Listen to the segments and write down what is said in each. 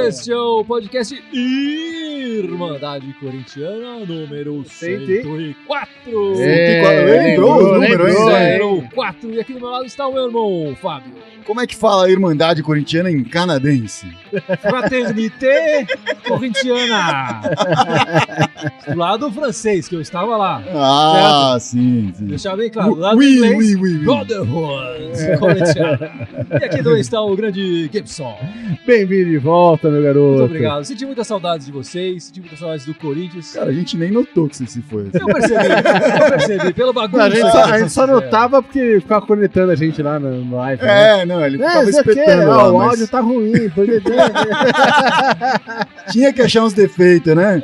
Este é o podcast Irmandade Corintiana, número 104. Lembrou o número, hein? 4. E aqui do meu lado está o meu irmão, Fábio. Como é que fala Irmandade Corintiana em canadense? Fraternité Corintiana. Do lado francês, que eu estava lá. Ah, certo? sim. Deixar bem claro, do lado inglês, Brotherhood Corintiana. E aqui também está o grande Gibson. Bem-vindo de volta, meu garoto. Muito obrigado. Senti muitas saudades de vocês, senti muitas saudades do Corinthians. Cara, a gente nem notou que você se foi. Eu percebi, pelo bagulho. A gente só notava porque ficava conectando a gente lá no live. Não, ele ficava espetando lá. O áudio tá ruim. Porque... Tinha que achar uns defeitos, né?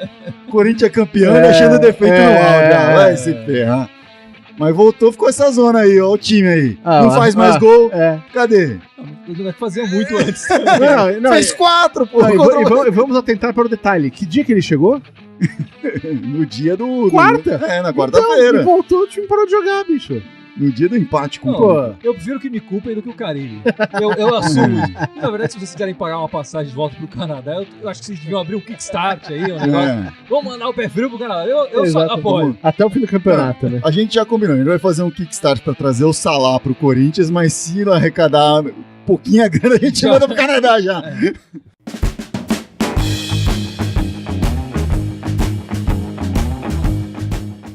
O Corinthians é campeão achando defeito no áudio. Vai se ferrar. Mas voltou, ficou essa zona aí, ó, o time aí. Não faz mais gol. Cadê? Não é que fazia muito antes. Não, fez 4, pô. Vamos atentar para o detalhe. Que dia que ele chegou? No dia do... Quarta? Na quarta-feira. Então, voltou, o time parou de jogar, bicho. No dia do empate com o eu prefiro que me culpem do que o Carilli. Eu assumo isso. Na verdade, se vocês quiserem pagar uma passagem de volta pro Canadá, eu acho que vocês deviam abrir um Kickstart aí, um negócio. Vamos mandar o pé frio pro Canadá. Eu só apoio. Até o fim do campeonato, né? A gente já combinou, a gente vai fazer um Kickstart pra trazer o Salah pro Corinthians, mas se arrecadar um pouquinho a grana, a gente manda pro Canadá já.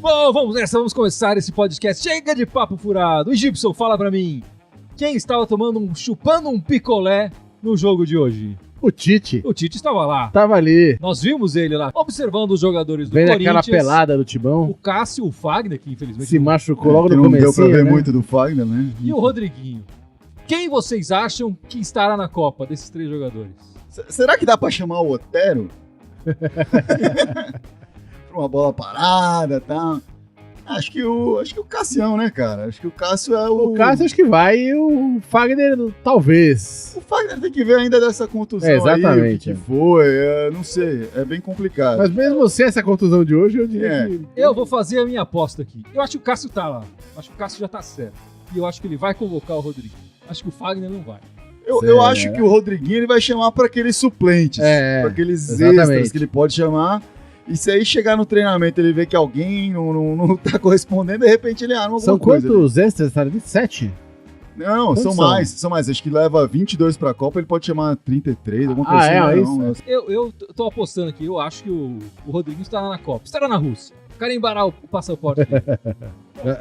Bom, vamos nessa, vamos começar esse podcast. Chega de papo furado. E Gibson, fala pra mim, quem estava chupando um picolé no jogo de hoje? O Tite. O Tite estava lá. Tava ali. Nós vimos ele lá, observando os jogadores do Vendo Corinthians. Aquela pelada do Timão. O Cássio, o Fagner, que infelizmente... Se machucou logo no não comecinho, deu pra ver né? muito do Fagner, né? E o Rodriguinho. Quem vocês acham que estará na Copa desses 3 jogadores? Será que dá pra chamar o Otero? Pra uma bola parada e tal. Acho que o Cassião, né, cara? Acho que o Cássio é o... O Cássio acho que vai e o Fagner talvez. O Fagner tem que ver ainda dessa contusão exatamente. aí, o que foi, não sei, é bem complicado. Mas mesmo sem essa contusão de hoje, eu diria que... Eu vou fazer a minha aposta aqui. Eu acho que o Cássio tá lá. Acho que o Cássio já tá certo. E eu acho que ele vai convocar o Rodriguinho. Acho que o Fagner não vai. Eu acho que o Rodriguinho ele vai chamar para aqueles suplentes, para aqueles extras que ele pode chamar. E se aí chegar no treinamento ele vê que alguém não tá correspondendo, de repente ele arma alguma coisa. São quantos extras? 27? Não, são mais. Acho que leva 22 pra Copa, ele pode chamar 33, alguma coisa assim. Isso? Eu tô apostando aqui, eu acho que o Rodriguinho estará na Copa. Estará na Rússia. Carimbará o passaporte dele.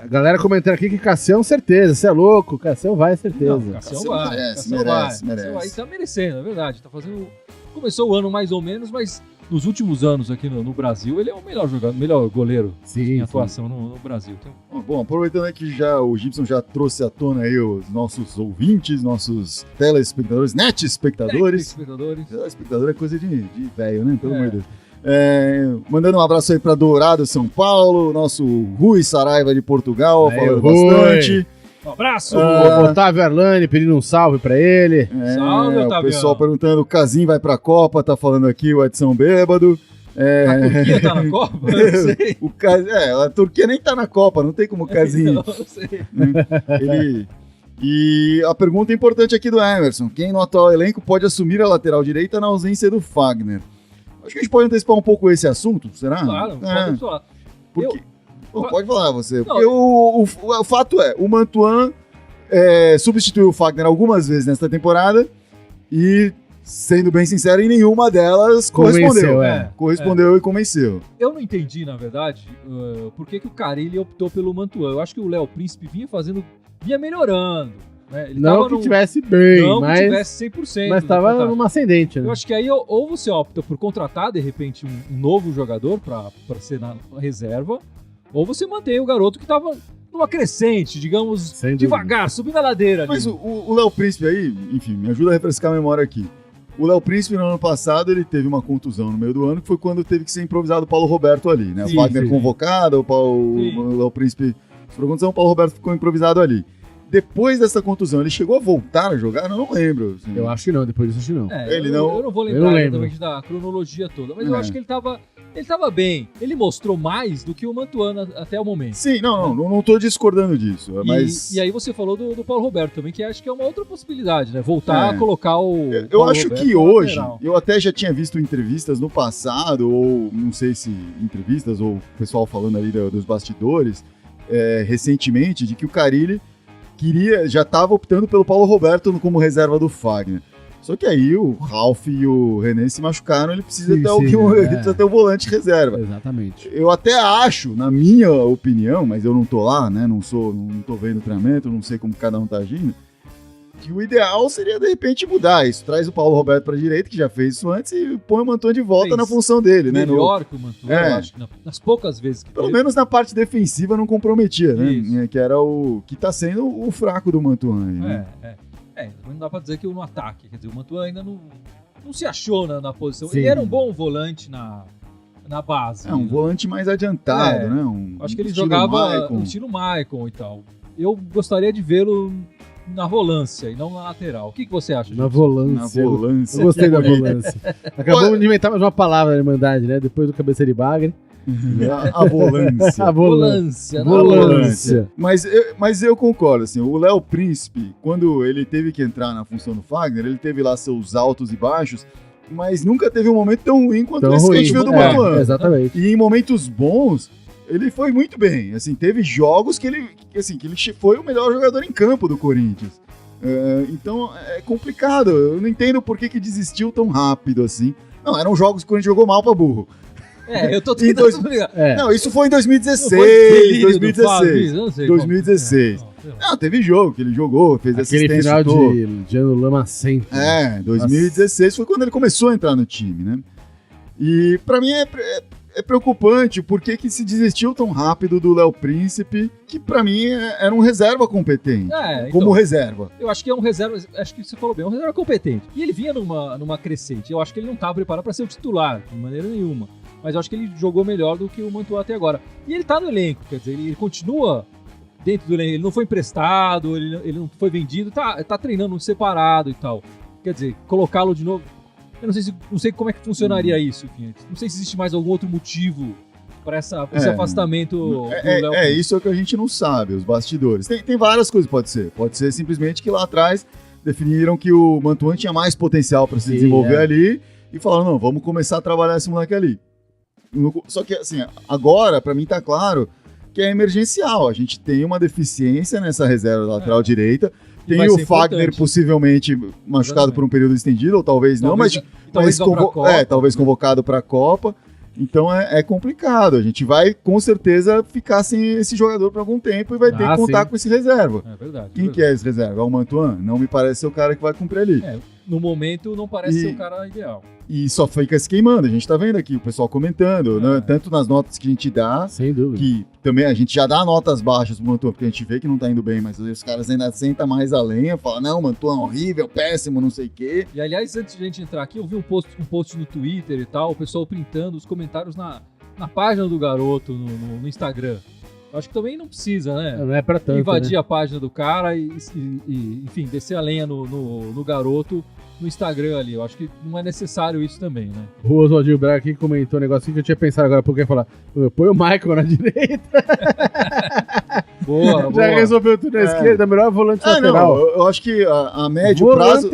Galera comentando aqui que Cassião, certeza. Você é louco, Cassião vai, certeza. Não, Cassião merece. Vai, tá merecendo, é verdade. Tá fazendo... Começou o ano mais ou menos, mas nos últimos anos aqui no Brasil, ele é o melhor jogador, melhor goleiro em atuação no Brasil. Bom, aproveitando que o Gibson já trouxe à tona aí os nossos ouvintes, nossos telespectadores, netespectadores. Telespectador é coisa de velho, né? Pelo amor de Deus. Mandando um abraço aí pra Dourado, São Paulo, nosso Rui Saraiva de Portugal, falando bastante. Um abraço! O Otávio Arlani pedindo um salve pra ele. Salve, Otávio! O pessoal perguntando, o Casim vai pra Copa, tá falando aqui o Edson Bêbado. A Turquia tá na Copa? Eu não sei. A Turquia nem tá na Copa, não tem como o Casim. Não sei. E a pergunta importante aqui do Emerson, quem no atual elenco pode assumir a lateral direita na ausência do Fagner? Acho que a gente pode antecipar um pouco esse assunto, será? Claro, pode falar. Pode falar você. Porque o fato é, o Mantuan substituiu o Fagner algumas vezes nesta temporada e, sendo bem sincero, em nenhuma delas correspondeu. Correspondeu e convenceu. Eu não entendi, na verdade, por que o Carilli optou pelo Mantuan. Eu acho que o Léo Príncipe vinha melhorando. Né? Ele não que tivesse bem, mas... Não que tivesse 100%. Mas estava numa ascendente, né? Eu acho que aí ou você opta por contratar, de repente, um novo jogador para ser na reserva, ou você mantém o garoto que estava numa crescente, digamos, devagar, subindo a ladeira. Mas o Léo Príncipe aí, enfim, me ajuda a refrescar a memória aqui. O Léo Príncipe, no ano passado, ele teve uma contusão no meio do ano, que foi quando teve que ser improvisado o Paulo Roberto ali, né? O Wagner convocado, o Léo Príncipe por contusão, o Paulo Roberto ficou improvisado ali. Depois dessa contusão, ele chegou a voltar a jogar? Eu não lembro. Assim. Eu acho que não, depois disso acho que não. Eu não vou lembrar exatamente da cronologia toda, mas eu acho que ele Ele tava bem. Ele mostrou mais do que o Mantuan até o momento. Sim, não tô discordando disso. Mas... E aí você falou do Paulo Roberto também, que acho que é uma outra possibilidade, né? Voltar a colocar o Eu Paulo acho Roberto que hoje, lateral. eu até já tinha visto entrevistas no passado, ou não sei se entrevistas, ou o pessoal falando ali dos bastidores, recentemente, de que o Carille já estava optando pelo Paulo Roberto como reserva do Fagner. Só que aí o Ralf e o René se machucaram, ele precisa ter o volante reserva. Exatamente. Eu até acho, na minha opinião, mas eu não tô lá, né? Não tô vendo o treinamento, não sei como cada um tá agindo, que o ideal seria, de repente, mudar isso. Traz o Paulo Roberto pra direita, que já fez isso antes, e põe o Mantuan de volta na função dele, né? Melhor que o Mantuan, eu acho que nas poucas vezes que pelo menos na parte defensiva não comprometia, né? Que era o que tá sendo o fraco do Mantuan aí, né? Não dá pra dizer que no ataque, quer dizer, o Mantuan ainda não se achou na posição. Sim. Ele era um bom volante na base. Um volante mais adiantado, né? Acho que ele jogava no estilo Maicon e tal. Eu gostaria de vê-lo na volância e não na lateral. O que você acha, gente? Na volância. Na volância. Eu gostei da volância. Acabamos de inventar mais uma palavra na Irmandade, né? Depois do cabeça de bagre. A volância. A volância. Volância. Mas eu concordo, assim, o Léo Príncipe, quando ele teve que entrar na função do Fagner, ele teve lá seus altos e baixos, mas nunca teve um momento tão ruim quanto esse que a gente viu do Mantuan. Exatamente. E em momentos bons, ele foi muito bem. Assim, teve jogos que ele foi o melhor jogador em campo do Corinthians. Então é complicado. Eu não entendo por que desistiu tão rápido assim. Não, eram jogos que o Corinthians jogou mal pra burro. Eu tô tentando explicar. Não, isso foi em 2016. 2016. Não, teve jogo que ele jogou, fez aquele assistência. Final de ano lamacento. 2016 foi quando ele começou a entrar no time, né? E pra mim é preocupante porque que se desistiu tão rápido do Léo Príncipe, que pra mim era um reserva competente. Como reserva. Eu acho que é um reserva, acho que você falou bem, um reserva competente. E ele vinha numa crescente. Eu acho que ele não estava preparado para ser o titular, de maneira nenhuma. Mas eu acho que ele jogou melhor do que o Mantuan até agora. E ele tá no elenco, quer dizer, ele continua dentro do elenco, ele não foi emprestado, ele não foi vendido, tá treinando separado e tal. Quer dizer, colocá-lo de novo, eu não sei como é que funcionaria isso, enfim. Não sei se existe mais algum outro motivo para esse afastamento do Léo. Isso é o que a gente não sabe, os bastidores. Tem várias coisas, pode ser. Pode ser simplesmente que lá atrás definiram que o Mantuan tinha mais potencial para se desenvolver ali e falaram, não, vamos começar a trabalhar esse moleque ali. Só que, assim, agora, pra mim tá claro que é emergencial. A gente tem uma deficiência nessa reserva lateral direita. Tem o Fagner possivelmente machucado por um período estendido, ou talvez não, mas talvez convocado pra Copa. Então é complicado. A gente vai, com certeza, ficar sem esse jogador por algum tempo e vai ter que contar com esse reserva. É verdade. Quem que é esse reserva? É o Mantuan? Não me parece ser o cara que vai cumprir ali. No momento, não parece ser o cara ideal. E só fica se queimando. A gente tá vendo aqui o pessoal comentando, né? Tanto nas notas que a gente dá, sem dúvida, que também a gente já dá notas baixas pro Mantuan, porque a gente vê que não tá indo bem, mas os caras ainda sentam mais a lenha, falam, não, Mantuan é horrível, péssimo, não sei o quê. E aliás, antes de a gente entrar aqui, eu vi um post no Twitter e tal, o pessoal printando os comentários na página do garoto no Instagram. Acho que também não precisa, né? Não é pra tanto, invadir né? a página do cara e enfim, descer a lenha no garoto no Instagram ali. Eu acho que não é necessário isso também, né? O Oswaldinho Braga aqui comentou um negocinho que eu tinha pensado agora, porque ia falar, põe o Michael na direita. Boa. Já resolveu tudo na esquerda, melhor volante lateral. Não, eu acho que a médio prazo...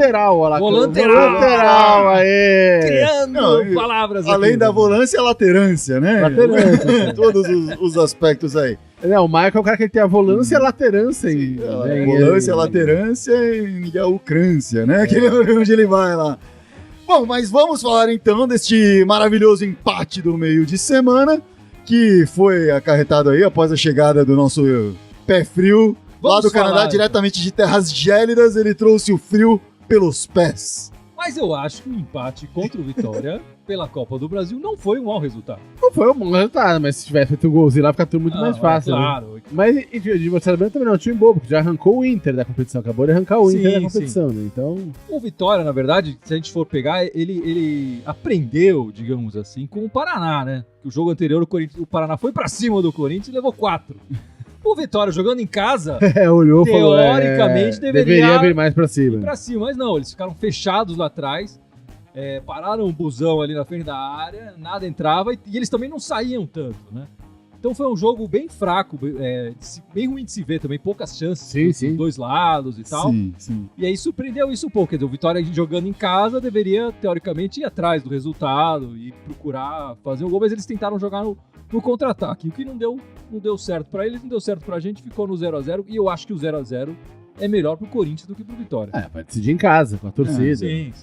Volanteral, aê! Criando palavras além aqui, da volância, a laterância, né? Laterância. Todos os aspectos aí. Não, o Michael é o cara que tem a volância e a laterância. Volância, laterância e a ucrância, né? Que onde ele vai lá. Bom, mas vamos falar então deste maravilhoso empate do meio de semana, que foi acarretado aí após a chegada do nosso pé frio lá do Canadá, diretamente de terras gélidas. Ele trouxe o frio pelos pés. Mas eu acho que o empate contra o Vitória pela Copa do Brasil não foi um mau resultado. Não foi um bom resultado, mas se tivesse feito um golzinho lá, fica tudo muito mais fácil. Claro. Né? Mas de você também não é um time bobo, porque já arrancou o Inter da competição, acabou de arrancar o Inter da competição, né? Então... O Vitória, na verdade, se a gente for pegar, ele aprendeu, digamos assim, com o Paraná, né? O jogo anterior, o Paraná foi pra cima do Corinthians e levou 4. O Vitória, jogando em casa, olhou, teoricamente deveria vir mais pra cima. Mas não, eles ficaram fechados lá atrás. pararam um busão ali na frente da área, nada entrava e eles também não saíam tanto, né? Então foi um jogo bem fraco, bem ruim de se ver também, poucas chances dos dois lados e tal. Sim. E aí surpreendeu isso um pouco, quer dizer, o Vitória jogando em casa deveria, teoricamente, ir atrás do resultado e procurar fazer um gol, mas eles tentaram jogar no contra-ataque, o que não deu certo pra eles, não deu certo pra gente, ficou no 0x0, e eu acho que o 0x0 é melhor pro Corinthians do que pro Vitória. Vai decidir em casa, com a torcida. Sim.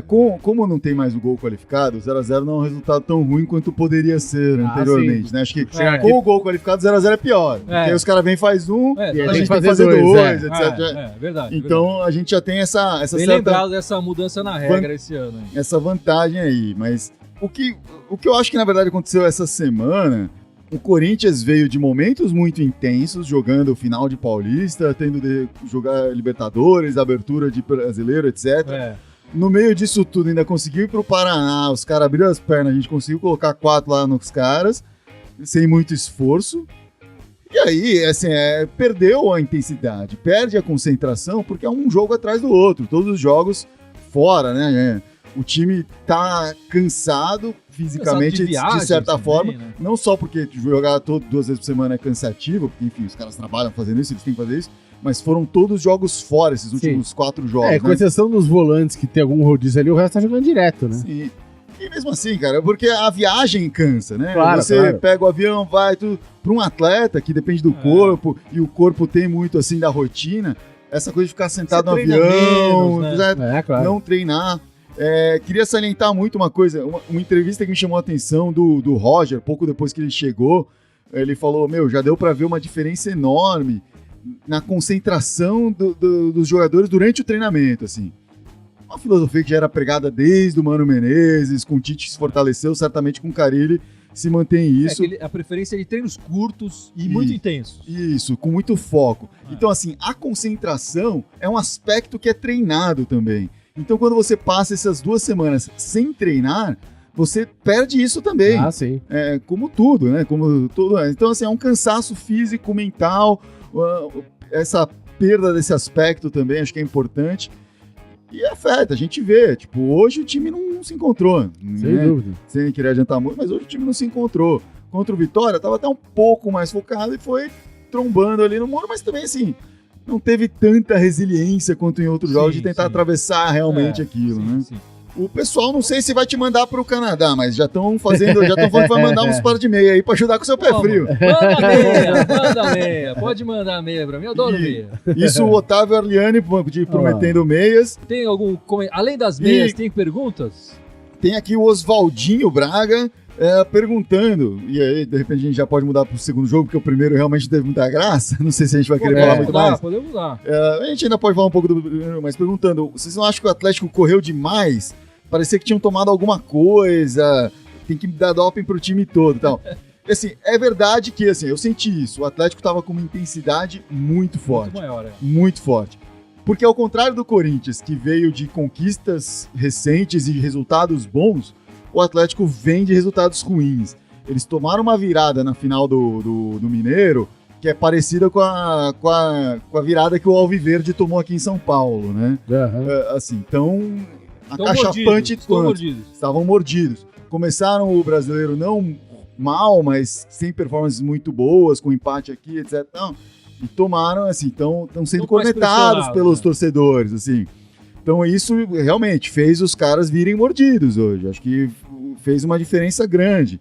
Como não tem mais o gol qualificado, o 0x0 não é um resultado tão ruim quanto poderia ser anteriormente, né? Acho que com o gol qualificado, 0x0 é pior. Porque aí os caras vêm e faz um, e a gente tem que fazer dois, etc. Verdade. Então a gente já tem essa bem certa... lembrado dessa mudança na regra esse ano. Hein? Essa vantagem aí, mas o que eu acho que na verdade aconteceu essa semana... O Corinthians veio de momentos muito intensos, jogando o final de Paulista, tendo de jogar Libertadores, abertura de Brasileiro, etc. No meio disso tudo, ainda conseguiu ir pro Paraná, os caras abriram as pernas, a gente conseguiu colocar 4 lá nos caras, sem muito esforço. E aí, assim, perdeu a intensidade, perde a concentração, porque é um jogo atrás do outro, todos os jogos fora, né? O time tá cansado fisicamente, de certa forma. Né? Não só porque jogar 2 vezes por semana é cansativo, porque, enfim, os caras trabalham fazendo isso, eles têm que fazer isso, mas foram todos jogos fora, esses últimos 4 jogos. Com exceção dos volantes que tem algum rodízio ali, o resto tá jogando direto, né? Sim. E mesmo assim, cara, porque a viagem cansa, né? Claro, Você pega o avião, vai tudo. Para um atleta que depende do corpo, e o corpo tem muito, assim, da rotina, essa coisa de ficar sentado no avião, menos, né? Não treinar. Queria salientar muito uma coisa, uma entrevista que me chamou a atenção do Roger, pouco depois que ele chegou. Ele falou, já deu para ver uma diferença enorme na concentração dos jogadores durante o treinamento, assim. Uma filosofia que já era pregada desde o Mano Menezes, com o Tite se fortaleceu, certamente com o Carille se mantém isso. A preferência de treinos curtos e muito intensos. Isso, com muito foco. Então, assim, a concentração é um aspecto que é treinado também. Então, quando você passa essas 2 semanas sem treinar, você perde isso também. Sim. Como tudo, né? Como tudo. Então, assim, é um cansaço físico, mental, essa perda desse aspecto também, acho que é importante. E afeta, a gente vê. Tipo, hoje o time não se encontrou. Sem dúvida. Sem querer adiantar muito, mas hoje o time não se encontrou. Contra o Vitória, estava até um pouco mais focado e foi trombando ali no muro, mas também, assim, não teve tanta resiliência quanto em outros jogos de tentar atravessar realmente aquilo, né? Sim. O pessoal, não sei se vai te mandar pro Canadá, mas já estão falando que vai mandar uns par de meia aí pra ajudar com o seu pé frio. Manda meia. Pode mandar meia pra mim, eu adoro meia. Isso o Otávio Arliani prometendo meias. Tem algum... Além das meias, tem perguntas? Tem aqui o Oswaldinho Braga perguntando, e aí de repente a gente já pode mudar pro segundo jogo, porque o primeiro realmente teve muita graça, não sei se a gente vai querer falar muito mais. Podemos mudar. A gente ainda pode falar um pouco do primeiro, mas perguntando, vocês não acham que o Atlético correu demais? Parecia que tinham tomado alguma coisa, tem que dar doping pro time todo e tal. Assim, é verdade que, assim, eu senti isso, o Atlético tava com uma intensidade muito forte. Muito maior, Muito forte. Porque ao contrário do Corinthians, que veio de conquistas recentes e resultados bons, o Atlético vem de resultados ruins. Eles tomaram uma virada na final do Mineiro, que é parecida com a virada que o Alviverde tomou aqui em São Paulo, né? Assim, então, acachapante estavam mordidos. Começaram o Brasileiro não mal, mas sem performances muito boas, com empate aqui, etc. Não, e tomaram, assim, estão sendo cornetados pelos torcedores, assim. Então isso realmente fez os caras virem mordidos hoje. Acho que fez uma diferença grande.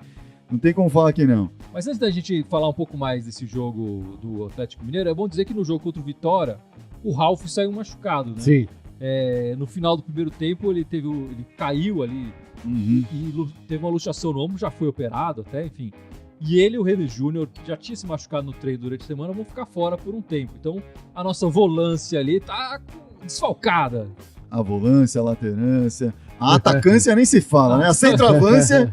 Não tem como falar que não. Mas antes da gente falar um pouco mais desse jogo do Atlético Mineiro, é bom dizer que no jogo contra o Vitória, o Ralf saiu machucado, né? Sim. No final do primeiro tempo, ele caiu ali e teve uma luxação no ombro, já foi operado até, enfim. E ele e o René Júnior, que já tinha se machucado no treino durante a semana, vão ficar fora por um tempo. Então, a nossa volância ali tá desfalcada. A volância, a laterância, a atacância nem se fala, né? A centroavância,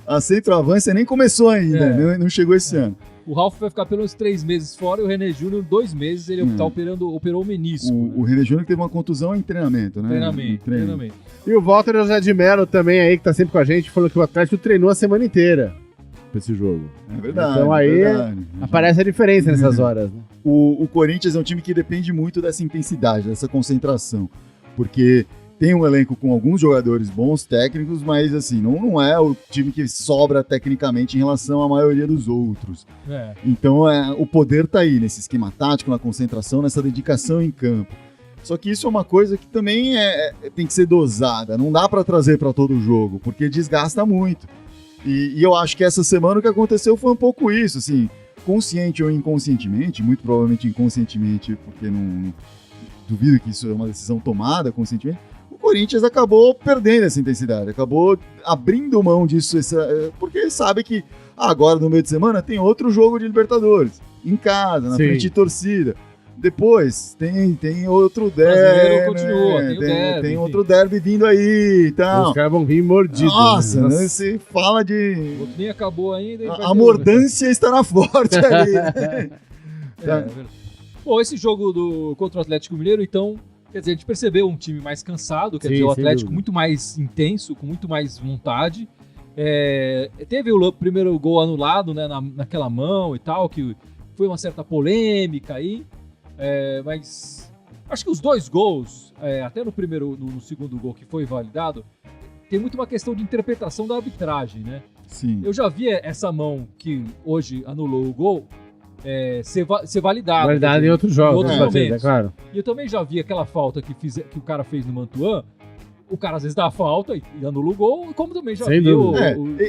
a centroavância nem começou ainda, não chegou esse ano. O Ralf vai ficar pelos 3 meses fora e o René Júnior 2 meses, ele operou o menisco. O René Júnior teve uma contusão em treinamento, né? Treinamento. E o Walter José de Mello também aí, que tá sempre com a gente, falou que o Atlético treinou a semana inteira pra esse jogo. É verdade. Então aí aparece a diferença nessas horas, né? O Corinthians é um time que depende muito dessa intensidade, dessa concentração, porque tem um elenco com alguns jogadores bons, técnicos, mas assim, não é o time que sobra tecnicamente em relação à maioria dos outros. Então o poder tá aí, nesse esquema tático, na concentração, nessa dedicação em campo. Só que isso é uma coisa que também tem que ser dosada, não dá para trazer para todo jogo, porque desgasta muito. E eu acho que essa semana o que aconteceu foi um pouco isso, assim, consciente ou inconscientemente, muito provavelmente inconscientemente, porque não duvido que isso é uma decisão tomada conscientemente, o Corinthians acabou perdendo essa intensidade, acabou abrindo mão disso, porque ele sabe que agora no meio de semana tem outro jogo de Libertadores, em casa, na frente de torcida. Depois tem outro derby, continua, tem outro derby vindo aí e tal. Os caras vão vir mordidos. Nossa, né? Você fala de... O outro nem acabou ainda. A mordância estará forte ali. Bom, esse jogo contra o Atlético Mineiro, então, quer dizer, a gente percebeu um time mais cansado, quer dizer, o Atlético muito mais intenso, com muito mais vontade. Teve o primeiro gol anulado, né, naquela mão e tal, que foi uma certa polêmica aí. Mas acho que os dois gols, até no segundo gol que foi validado, tem muito uma questão de interpretação da arbitragem, né? Sim. Eu já vi essa mão que hoje anulou o gol ser validada. Validada em outros jogos, claro. E eu também já vi aquela falta que o cara fez no Mantuan. O cara às vezes dá a falta e anula o gol, como também já viu.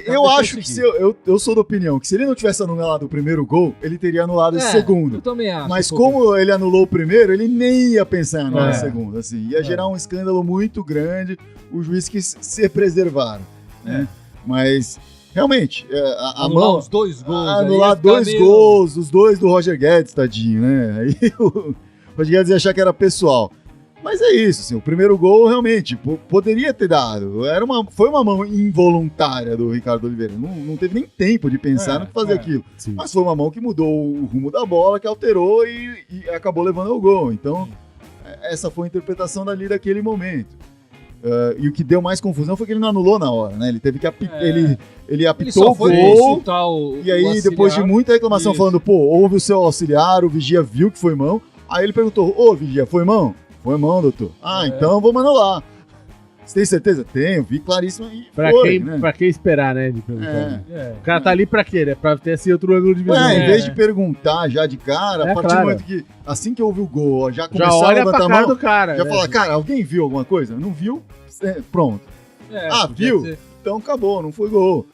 Eu acho que eu sou da opinião que se ele não tivesse anulado o primeiro gol, ele teria anulado esse segundo. Eu também acho. Mas como ele anulou o primeiro, ele nem ia pensar em anular o segundo. Assim, ia gerar um escândalo muito grande, o juiz quis se preservar. Né? Mas, realmente, anular os dois gols. Anular dois gols, os dois do Roger Guedes, tadinho, né? Aí o Roger Guedes ia achar que era pessoal. Mas é isso, assim, o primeiro gol realmente poderia ter dado. Foi uma mão involuntária do Ricardo Oliveira. Não teve nem tempo de pensar no que fazer aquilo. Sim. Mas foi uma mão que mudou o rumo da bola, que alterou e acabou levando ao gol. Então, essa foi a interpretação dali daquele momento. E o que deu mais confusão foi que ele não anulou na hora, né? Ele teve que ele apitou o gol. E aí, depois de muita reclamação falando, houve o seu auxiliar, o vigia viu que foi mão. Aí ele perguntou, vigia, foi mão? Foi mão, doutor. Então vamos anular. Você tem certeza? Tenho, vi claríssimo. Pra que esperar, né? De perguntar. O cara tá ali pra quê? Né? Pra ter esse outro ângulo de visão. Em vez de perguntar já de cara, a partir do momento que, assim que ouve o gol, já começou a levantar a mão, do cara, já fala, cara, alguém viu alguma coisa? Não viu? Pronto. Viu? Então acabou, não foi gol.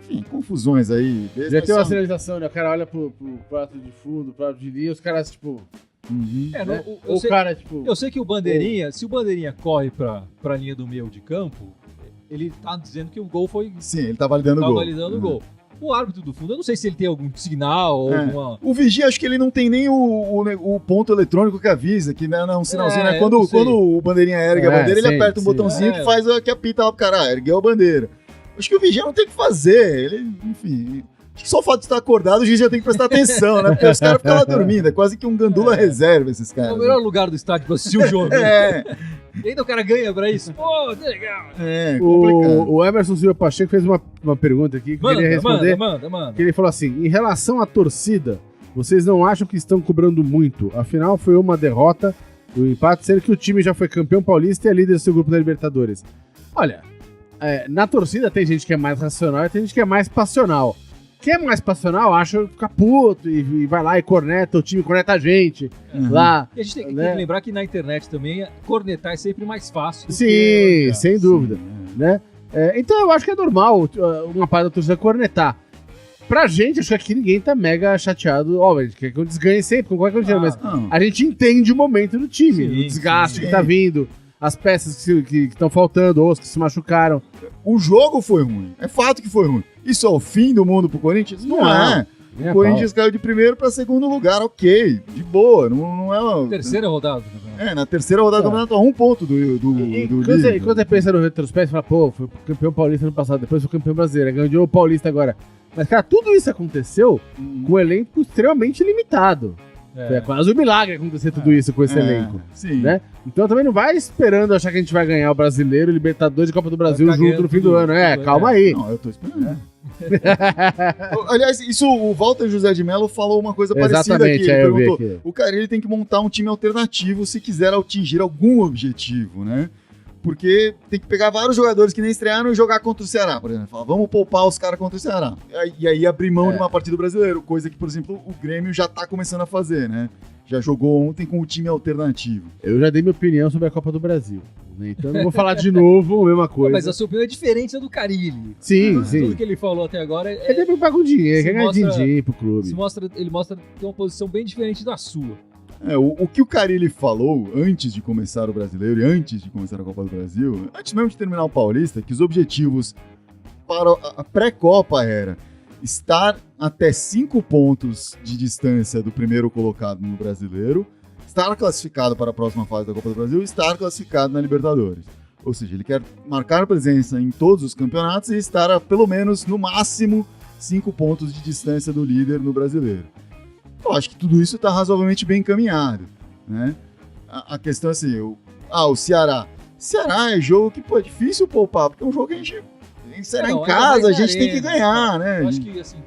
Enfim, confusões aí. Já tem uma sinalização, né? O cara olha pro prato de fundo, pro prato de linha, os caras, tipo... Eu sei que o Bandeirinha, se o Bandeirinha corre pra linha do meio de campo, ele tá dizendo que o gol foi... Sim, ele tá validando o gol. Validando o gol. O árbitro do fundo, eu não sei se ele tem algum sinal ou alguma... O vigia, acho que ele não tem nem o ponto eletrônico que avisa, que é um sinalzinho, né? Quando o Bandeirinha ergue a bandeira, ele aperta um botãozinho que faz que apita lá pro cara, ergueu a bandeira. Acho que o vigia não tem o que fazer, ele, enfim... Acho que só o fato de estar acordado, o juiz já tem que prestar atenção, né? Porque os caras ficam lá dormindo, é quase que um gandula reserva esses caras. É o melhor lugar do estádio pra assistir o jogo. E ainda o cara ganha pra isso. Pô, que legal. Complicado. O Emerson Silva Pacheco fez uma pergunta aqui que eu queria responder. Manda. Que ele falou assim, em relação à torcida, vocês não acham que estão cobrando muito? Afinal, foi uma derrota, o empate, sendo que o time já foi campeão paulista e é líder do seu grupo da Libertadores. Olha, na torcida tem gente que é mais racional e tem gente que é mais passional. Quem é mais passional, acha ficar puto e vai lá e corneta o time, corneta a gente lá. E a gente tem que lembrar que na internet também, cornetar é sempre mais fácil. Sim, sem dúvida. Né? Então eu acho que é normal uma parte da torcida cornetar. Pra gente, acho que aqui ninguém tá mega chateado. Ó, a gente quer que eu desganhe sempre, com qualquer coisa, mas a gente entende o momento do time, o desgaste que tá vindo. As peças que estão faltando, ou os que se machucaram. O jogo foi ruim. É fato que foi ruim. Isso é o fim do mundo pro Corinthians? Não é. O Corinthians caiu de primeiro para segundo lugar, ok. De boa. Não é uma... Terceira rodada. Na terceira rodada do campeonato, a 1 ponto do líder. Quando você pensa no retrospecto, você fala, foi campeão paulista ano passado, depois foi campeão brasileiro, ganhou o paulista agora. Mas, cara, tudo isso aconteceu com um elenco extremamente limitado. É quase um milagre acontecer tudo isso com esse elenco. Sim. Né? Então também não vai esperando achar que a gente vai ganhar o Brasileiro, o Libertadores e Copa do Brasil junto no fim do ano. Calma aí. Não, eu tô esperando. Aliás, isso o Walter José de Mello falou uma coisa parecida aqui. Ele perguntou, o Carille tem que montar um time alternativo se quiser atingir algum objetivo, né? porque tem que pegar vários jogadores que nem estrearam e jogar contra o Ceará, por exemplo. Fala, vamos poupar os caras contra o Ceará. E aí abrir mão de uma partida do Brasileiro, coisa que, por exemplo, o Grêmio já tá começando a fazer, né? Já jogou ontem com o time alternativo. Eu já dei minha opinião sobre a Copa do Brasil. Então eu não vou falar de novo a mesma coisa. Mas a sua opinião é diferente da do Carilli. Sim. Tudo que ele falou até agora Ele deve pagar um dinheiro, quer ganhar din-din pro clube. Ele mostra que tem uma posição bem diferente da sua. O que o Carilli falou antes de começar o Brasileiro e antes de começar a Copa do Brasil, antes mesmo de terminar o Paulista, que os objetivos para a pré-Copa era estar até 5 pontos de distância do primeiro colocado no Brasileiro, estar classificado para a próxima fase da Copa do Brasil e estar classificado na Libertadores. Ou seja, ele quer marcar presença em todos os campeonatos e estar a pelo menos, no máximo, 5 pontos de distância do líder no Brasileiro. Eu acho que tudo isso está razoavelmente bem encaminhado, né? A questão é assim, o Ceará. Ceará é jogo que é difícil poupar, porque é um jogo que a gente será em casa, a gente tem que ganhar, né? Eu acho que, assim,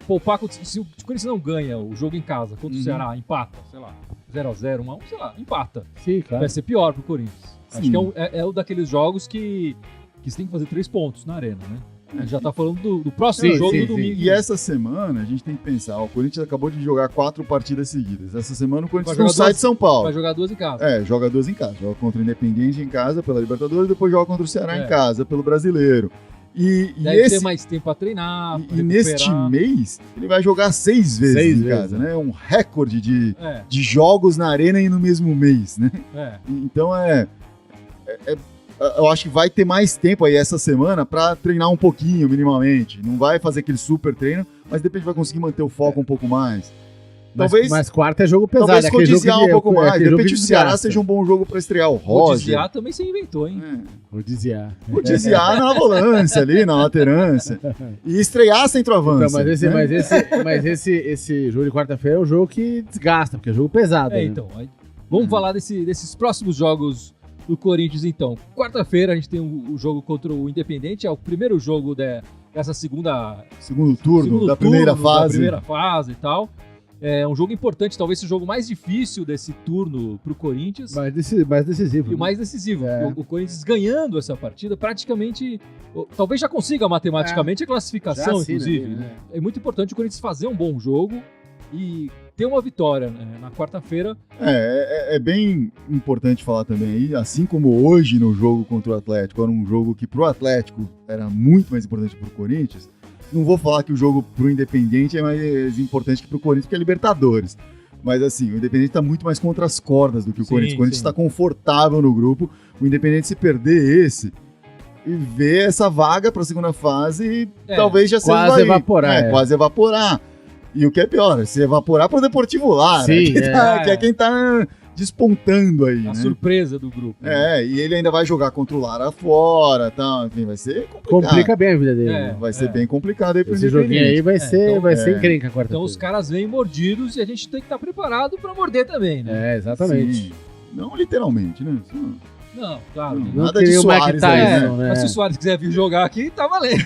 poupar, se o Corinthians não ganha o jogo em casa contra o Ceará, empata, sei lá, 0x0, 1x1, sei lá, empata. Sim, claro. Vai ser pior pro Corinthians. Sim. Acho que é um daqueles jogos que você tem que fazer 3 pontos na arena, né? A gente já tá falando do próximo jogo do domingo. E essa semana a gente tem que pensar, o Corinthians acabou de jogar 4 partidas seguidas. Essa semana o Corinthians não sai de São Paulo. Vai jogar 2 em casa. Joga 2 em casa. Joga contra o Independiente em casa pela Libertadores e depois joga contra o Ceará em casa pelo Brasileiro. Deve ter mais tempo pra treinar, e neste mês ele vai jogar 6 vezes em casa, né? Um recorde de jogos na arena e no mesmo mês, né? Então eu acho que vai ter mais tempo aí essa semana pra treinar um pouquinho, minimamente. Não vai fazer aquele super treino, mas de repente vai conseguir manter o foco um pouco mais. Mas quarta é jogo pesado. Talvez codiciar um pouco mais. De repente o Ceará seja um bom jogo pra estrear o Roger. Codiciar também você inventou, hein? Codiciar na volância ali, na laterância. E estrear centroavância. Então, mas esse jogo de quarta-feira é um jogo que desgasta, porque é jogo pesado. Né? Então. Vamos falar desses próximos jogos do Corinthians, então. Quarta-feira a gente tem o jogo contra o Independente, é o primeiro jogo dessa segundo turno da primeira fase e tal. É um jogo importante, talvez seja o jogo mais difícil desse turno pro Corinthians. Mais decisivo. E o mais decisivo. O Corinthians ganhando essa partida, praticamente, talvez já consiga matematicamente a classificação, inclusive. Né? É muito importante o Corinthians fazer um bom jogo e ter uma vitória, né, na quarta-feira. É bem importante falar também aí, assim como hoje no jogo contra o Atlético, era um jogo que pro Atlético era muito mais importante pro Corinthians. Não vou falar que o jogo pro Independiente é mais importante que pro Corinthians, porque é Libertadores. Mas assim, o Independiente tá muito mais contra as cordas do que o Corinthians. O Corinthians está confortável no grupo. O Independiente, se perder e ver essa vaga pra segunda fase, talvez já seja quase evaporar. Quase evaporar. E o que é pior, se evaporar pro Deportivo Lara, que é quem tá despontando aí, a surpresa do grupo. E ele ainda vai jogar contra o Lara fora, tá? Enfim, vai ser complicado. Complica bem a vida dele. Vai ser bem complicado aí pro Esse joguinho aí vai ser encrenca quarta-feira. Então os caras vêm mordidos e a gente tem que estar preparado pra morder também, né? Exatamente. Sim. Não literalmente, né? Não, claro. Nada de Suárez aí, né? Mas se o Suárez quiser vir jogar aqui, tá valendo.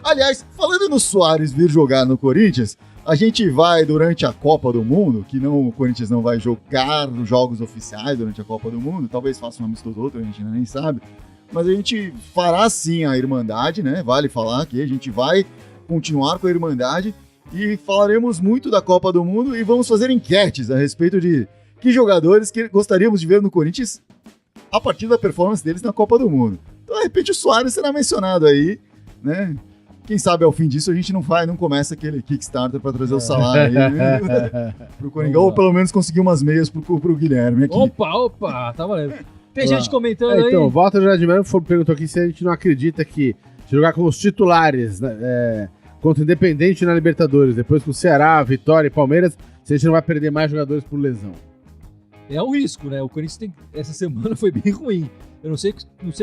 Aliás, falando no Suárez vir jogar no Corinthians, a gente vai, durante a Copa do Mundo, que o Corinthians não vai jogar nos jogos oficiais durante a Copa do Mundo, talvez faça um amistoso outro, a gente ainda nem sabe, mas a gente fará sim a Irmandade, né? Vale falar que a gente vai continuar com a Irmandade e falaremos muito da Copa do Mundo e vamos fazer enquetes a respeito de que jogadores que gostaríamos de ver no Corinthians a partir da performance deles na Copa do Mundo. Então, de repente, o Suárez será mencionado aí, né? Quem sabe ao fim disso a gente não começa aquele Kickstarter para trazer o salário aí, né? Pro Coringão, ou pelo menos conseguir umas meias pro Guilherme aqui. Opa, tá valendo. Tem gente comentando aí. Então, Walter Jardimero perguntou aqui se a gente não acredita que jogar com os titulares, né, contra o Independente na Libertadores, depois com o Ceará, Vitória e Palmeiras, se a gente não vai perder mais jogadores por lesão. É um risco, né? O Corinthians essa semana foi bem ruim. Eu não sei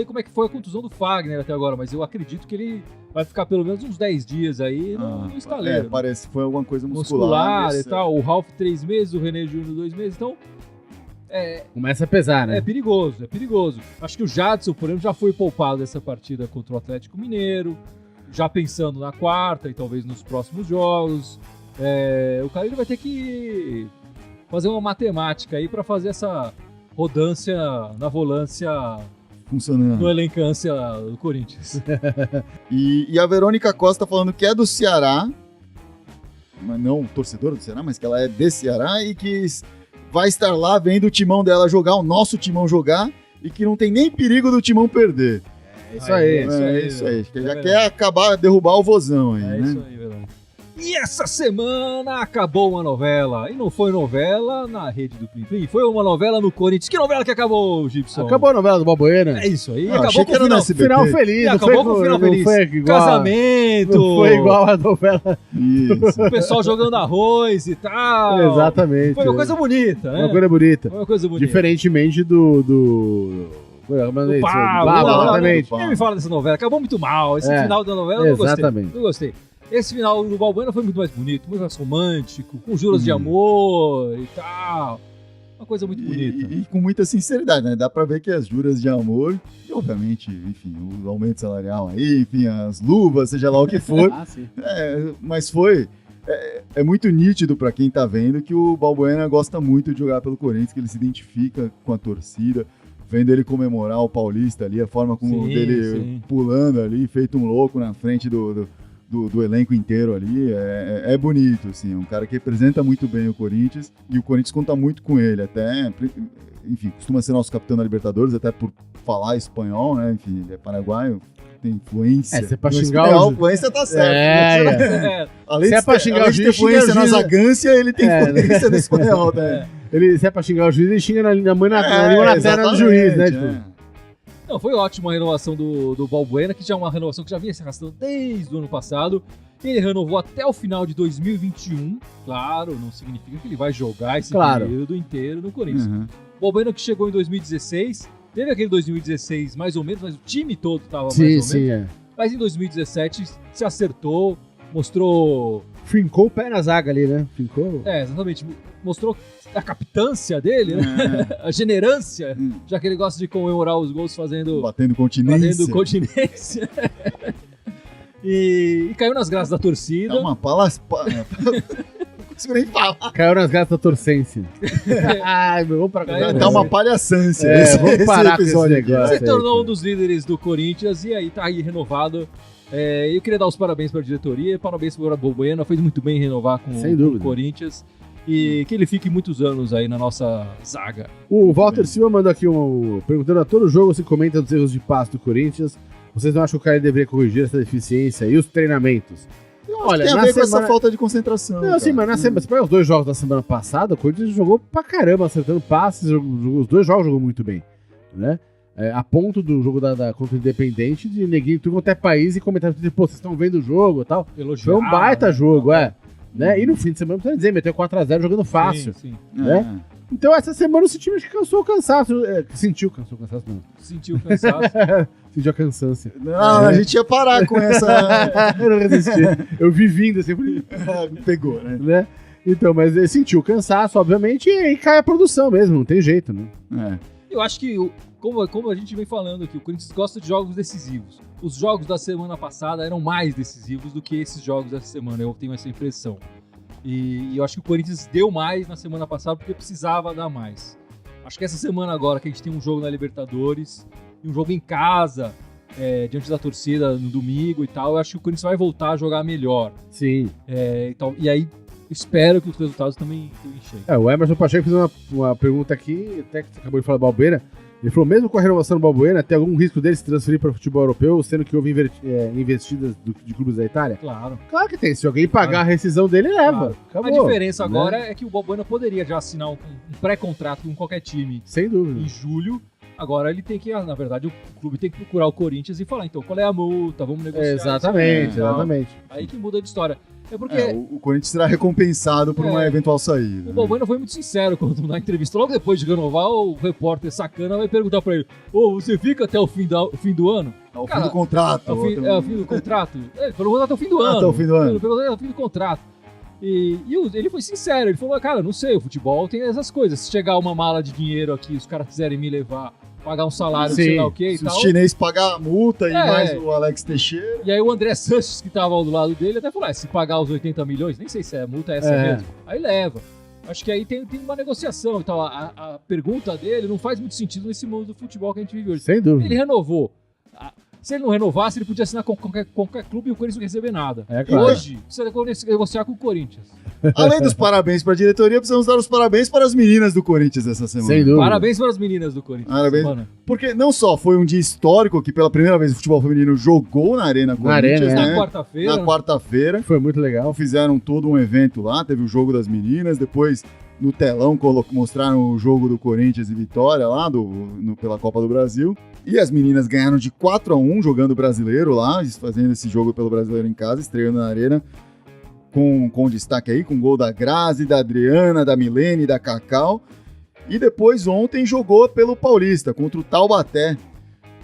como é que foi a contusão do Fagner até agora, mas eu acredito que ele vai ficar pelo menos uns 10 dias aí no estaleiro. Parece que foi alguma coisa muscular e tal. O Ralf 3 meses, o René Júnior 2 meses, então... começa a pesar, né? É perigoso. Acho que o Jadson, por exemplo, já foi poupado dessa partida contra o Atlético Mineiro, já pensando na quarta e talvez nos próximos jogos. O cara ele vai ter que fazer uma matemática aí para fazer essa rodância na volância funcionando. No elencância do Corinthians. E a Verônica Costa falando que é do Ceará, mas não torcedora do Ceará, mas que ela é de Ceará e que vai estar lá vendo o timão dela jogar, o nosso timão jogar, e que não tem nem perigo do timão perder. É isso aí. É isso aí. Que já quer acabar, derrubar o vozão aí, né? Isso aí, verdade. E essa semana acabou uma novela. E não foi novela na rede do Plim Plim, foi uma novela no Corinthians. Que novela que acabou, Gibson? Acabou a novela do Balbuena. É isso aí. Acabou com o final feliz. E acabou com o final feliz. Casamento. Não foi igual a novela. Isso. O pessoal jogando arroz e tal. Exatamente. Foi uma coisa bonita, né? Uma coisa bonita. Foi uma coisa bonita. Diferentemente do Pablo, exatamente. Quem me fala dessa novela? Acabou muito mal. Esse final da novela eu não gostei. Não gostei. Esse final do Balbuena foi muito mais bonito, muito mais romântico, com juras de amor e tal. Uma coisa muito bonita. E com muita sinceridade, né? Dá pra ver que as juras de amor, e obviamente, enfim, o aumento salarial aí, enfim, as luvas, seja lá o que for. Sim. Mas foi... É muito nítido pra quem tá vendo que o Balbuena gosta muito de jogar pelo Corinthians, que ele se identifica com a torcida, vendo ele comemorar o Paulista ali, a forma como dele pulando ali, feito um louco na frente do elenco inteiro ali, é bonito, assim, é um cara que representa muito bem o Corinthians, e o Corinthians conta muito com ele, até, enfim, costuma ser nosso capitão da Libertadores, até por falar espanhol, né, enfim, ele é paraguaio, tem influência. Se é pra xingar o influência tá certo. Além se é pra xingar o juiz, ter influência na Zagância, ele tem influência no espanhol, né? Se é pra xingar o juiz, ele xinga na língua na perna do juiz, né, tipo... Não, foi ótima a renovação do Balbuena, que já é uma renovação que já vinha se arrastando desde o ano passado. Ele renovou até o final de 2021. Claro, não significa que ele vai jogar esse período inteiro no Corinthians. O Balbuena que chegou em 2016, teve aquele 2016 mais ou menos, mas o time todo estava mais ou menos. Mas em 2017 se acertou, mostrou... Fincou o pé na zaga ali, né? Fincou. Exatamente. Mostrou a capitância dele, né? A generância, já que ele gosta de comemorar os gols batendo continência. E caiu nas graças da torcida. É uma não consigo nem falar. Caiu nas graças da torcência. Ai, vamos pra cá. Tá uma palhaçância. Vamos parar com esse negócio. Se tornou um dos líderes do Corinthians e aí tá aí renovado. Eu queria dar os parabéns para a diretoria, parabéns para o Balbuena, fez muito bem renovar com o Corinthians e que ele fique muitos anos aí na nossa zaga. O Walter Silva mandou aqui perguntando: a todo jogo se comenta dos erros de passe do Corinthians, vocês não acham que o cara deveria corrigir essa deficiência e os treinamentos? Olha, tem a ver com essa falta de concentração. Não, sim, mas na semana, você pega os 2 jogos da semana passada, o Corinthians jogou pra caramba, acertando passes, os 2 jogos jogou muito bem, né? A ponto do jogo contra o Independente, de neguinho tudo quanto é país e comentar, pô, vocês estão vendo o jogo e tal. Foi um baita jogo, né? E no fim de semana, não precisa dizer, meteu 4x0 jogando fácil. Sim. Né? Então essa semana o time acho que cansou o cansaço. Sentiu o cansaço, não. Sentiu o cansaço. Sentiu a cansança. Não, a gente ia parar com essa... Eu não resisti. Eu vi vindo assim, pegou, né? Então, mas ele sentiu o cansaço, obviamente, e aí cai a produção mesmo, não tem jeito, né? Eu acho que... Como a gente vem falando aqui, o Corinthians gosta de jogos decisivos. Os jogos da semana passada eram mais decisivos do que esses jogos dessa semana, eu tenho essa impressão. E eu acho que o Corinthians deu mais na semana passada porque precisava dar mais. Acho que essa semana agora, que a gente tem um jogo na Libertadores, e um jogo em casa, diante da torcida no domingo e tal, eu acho que o Corinthians vai voltar a jogar melhor. Sim. E aí, espero que os resultados também cheguem. O Emerson Pacheco fez uma pergunta aqui, até que você acabou de falar da Balbuena. Ele falou, mesmo com a renovação do Balbuena, tem algum risco dele se transferir para o futebol europeu, sendo que houve investidas de clubes da Itália? Claro que tem. Se alguém pagar a rescisão dele, leva. Acabou. A diferença agora é que o Balbuena poderia já assinar um pré-contrato com qualquer time. Sem dúvida. Em julho. Agora ele tem que, na verdade, o clube tem que procurar o Corinthians e falar, então, qual é a multa, vamos negociar. Exatamente. Aí que muda de história. É porque o Corinthians será recompensado por uma eventual saída. O Balbuena foi muito sincero quando na entrevista, logo depois de renovar, o repórter sacana vai perguntar pra ele: você fica até o fim do ano? Ao fim do contrato. Ao fim do contrato. Ele falou, até o fim do ano. Até o fim do ano. Ele falou, até o fim do contrato. E ele foi sincero, ele falou, cara, não sei, o futebol tem essas coisas. Se chegar uma mala de dinheiro aqui, os caras quiserem me levar, pagar um salário, sei lá o que e tal. Se os chineses pagar a multa e mais o Alex Teixeira. E aí o André Sanches, que tava do lado dele, até falou, se pagar os 80 milhões, nem sei se a multa é essa mesmo, aí leva. Acho que aí tem uma negociação e tal. A pergunta dele não faz muito sentido nesse mundo do futebol que a gente vive hoje. Sem dúvida. Ele renovou. Se ele não renovasse, ele podia assinar com qualquer clube e o Corinthians não receber nada. Claro. E hoje, precisa negociar com o Corinthians. Além dos parabéns para a diretoria, precisamos dar os parabéns para as meninas do Corinthians essa semana. Sem dúvida. Parabéns para as meninas do Corinthians. Parabéns. Porque não só foi um dia histórico que pela primeira vez o futebol feminino jogou na Arena Corinthians, Arena, né? Na quarta-feira. Na quarta-feira. Foi muito legal. Fizeram todo um evento lá, teve o jogo das meninas, depois no telão mostraram o jogo do Corinthians e Vitória lá pela Copa do Brasil. E as meninas ganharam de 4-1 jogando brasileiro lá, fazendo esse jogo pelo brasileiro em casa, estreando na Arena. Com destaque aí, com gol da Grazi, da Adriana, da Milene, da Cacau. E depois ontem jogou pelo Paulista, contra o Taubaté.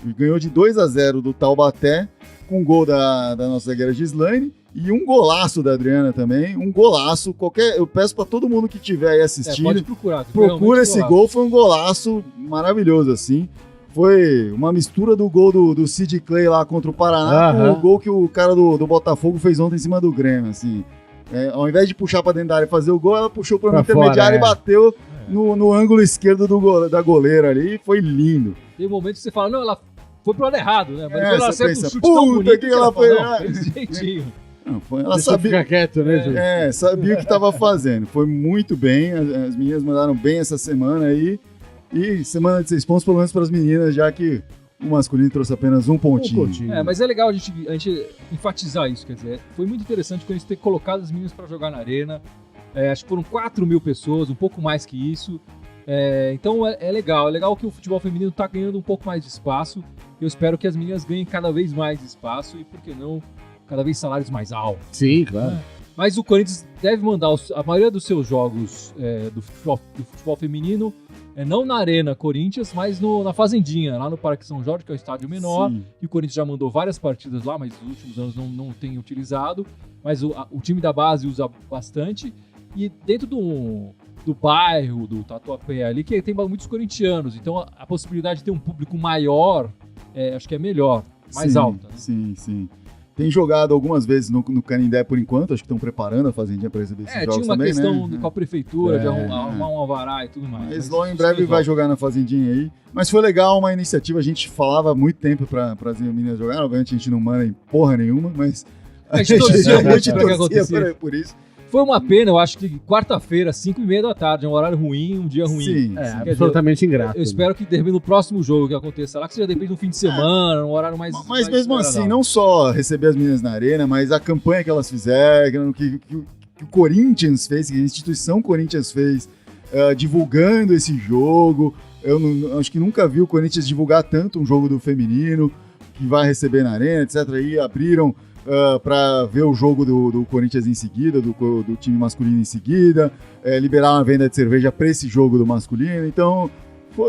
E ganhou de 2-0 do Taubaté, com gol da nossa zagueira Gislaine. E um golaço da Adriana também, um golaço. Eu peço pra todo mundo que estiver aí assistindo, pode procurar. Procura esse gol, foi um golaço maravilhoso, assim. Foi uma mistura do gol do Sid Clay lá contra o Paraná com o gol que o cara do Botafogo fez ontem em cima do Grêmio, assim. Ao invés de puxar pra dentro da área e fazer o gol, ela puxou pra intermediário e bateu no ângulo esquerdo da goleira ali. Foi lindo. Tem momentos que você fala, não, ela foi pro lado errado, né? Mas É, quando ela você acerta pensa, um chute tão bonito que ela foi... Não, fez jeitinho. Não, ela Deixa sabia... ficar quieto, né, Júlio? Sabia o que estava fazendo. Foi muito bem. As meninas mandaram bem essa semana aí. E semana de 6 pontos, pelo menos para as meninas, já que o masculino trouxe apenas um pontinho. Mas é legal a gente enfatizar isso, quer dizer, foi muito interessante quando a gente ter colocado as meninas para jogar na arena. Acho que foram 4 mil pessoas, um pouco mais que isso. Então é legal que o futebol feminino está ganhando um pouco mais de espaço. Eu espero que as meninas ganhem cada vez mais espaço e, por que não, cada vez salários mais altos. Sim, claro. Mas o Corinthians deve mandar a maioria dos seus jogos do futebol feminino, não na Arena Corinthians, mas na Fazendinha, lá no Parque São Jorge, que é o estádio menor. Sim. E o Corinthians já mandou várias partidas lá, mas nos últimos anos não tem utilizado. Mas o time da base usa bastante. E dentro do bairro, do Tatuapé ali, que tem muitos corintianos. Então a possibilidade de ter um público maior, acho que é melhor, mais alta. Né? Sim. Tem jogado algumas vezes no Canindé por enquanto, acho que estão preparando a Fazendinha para receber esses jogos também, né? Tinha uma questão com a prefeitura de arrumar um alvará e tudo mais. Mas logo em breve vai jogar na Fazendinha aí. Mas foi legal, uma iniciativa, a gente falava há muito tempo para as meninas jogarem, obviamente a gente não manda em porra nenhuma, mas a gente torcia por isso. Foi uma pena, eu acho que quarta-feira, 5h30 da tarde, é um horário ruim, um dia ruim. Sim, absolutamente ingrato. Eu espero que de repente no próximo jogo que aconteça lá, que seja de repente no fim de semana, um horário mais... Mas mesmo assim, não só receber as meninas na arena, mas a campanha que elas fizeram, que o Corinthians fez, que a instituição Corinthians fez, divulgando esse jogo. Eu acho que nunca vi o Corinthians divulgar tanto um jogo do feminino, que vai receber na arena, etc. E abriram... para ver o jogo do Corinthians em seguida, do time masculino em seguida, liberar uma venda de cerveja para esse jogo do masculino. Então,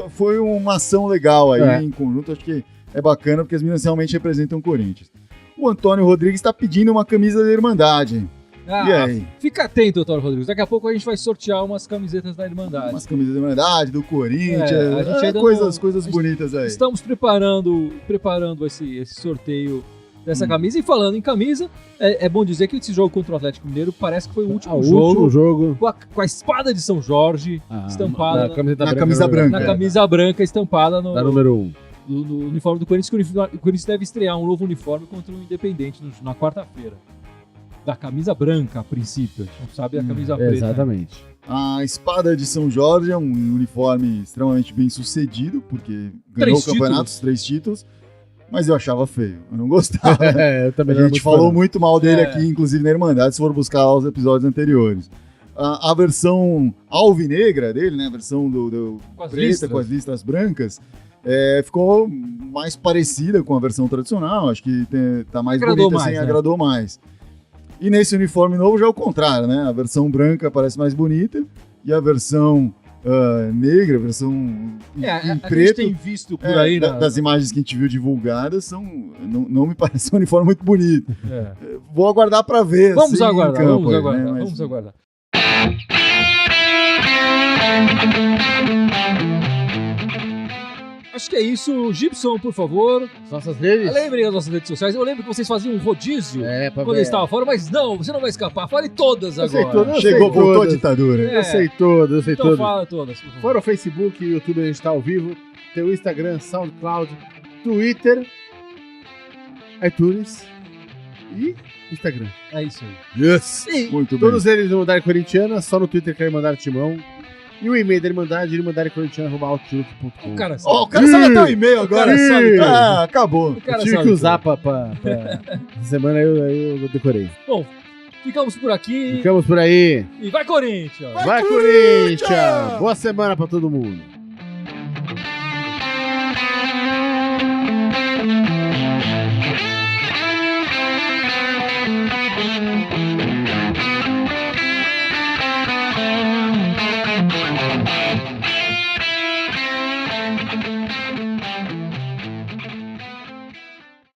foi uma ação legal aí em conjunto. Acho que é bacana, porque as meninas realmente representam o Corinthians. O Antônio Rodrigues está pedindo uma camisa da Irmandade. E aí? Fica atento, Antônio Rodrigues. Daqui a pouco a gente vai sortear umas camisetas da Irmandade. Umas camisas da Irmandade, do Corinthians. Coisas bonitas aí. Estamos preparando esse sorteio dessa camisa. E falando em camisa, é bom dizer que esse jogo contra o Atlético Mineiro parece que foi o último jogo com a espada de São Jorge estampada na camisa branca. Na camisa branca estampada da número 1. No uniforme do Corinthians, que o Corinthians deve estrear um novo uniforme contra o Independente na quarta-feira. Da camisa branca, a princípio. A gente não sabe a camisa preta. Exatamente. A espada de São Jorge é um uniforme extremamente bem sucedido, porque ganhou o campeonato, 3 títulos. Mas eu achava feio, eu não gostava. Eu também a gente falou muito mal dele aqui, inclusive na Irmandade, se for buscar lá os episódios anteriores. A versão alvinegra dele, né, a versão do preta com as listras brancas, ficou mais parecida com a versão tradicional, acho que tá mais bonita assim, agradou mais. E nesse uniforme novo já é o contrário, né, a versão branca parece mais bonita e a versão... negra, versão em preto. A gente tem visto por aí das imagens que a gente viu divulgadas, não me parece um uniforme muito bonito. Vou aguardar para ver. Vamos assim, aguardar, campo, vamos aguardar. Acho que é isso. Gibson, por favor. Nossas redes? Lembrem as nossas redes sociais. Eu lembro que vocês faziam um rodízio quando eu estava fora, mas não, você não vai escapar. Fale todas agora. Voltou a ditadura. Eu sei todas, Então fala todas. Fora o Facebook, YouTube, a gente tá ao vivo. Tem o Instagram, SoundCloud, Twitter, iTunes e Instagram. É isso aí. Yes! E muito todos eles vão mandar corintiana, só no Twitter querem mandar timão. E o e-mail da Irmandade, irmandadecorintiana@outlook.com. O cara sabe até o e-mail agora, sabe? Acabou. Eu tive que usar pra essa semana, eu decorei. Bom, ficamos por aqui. Ficamos por aí. E vai, Corinthians! Vai, Corinthians! Boa semana pra todo mundo.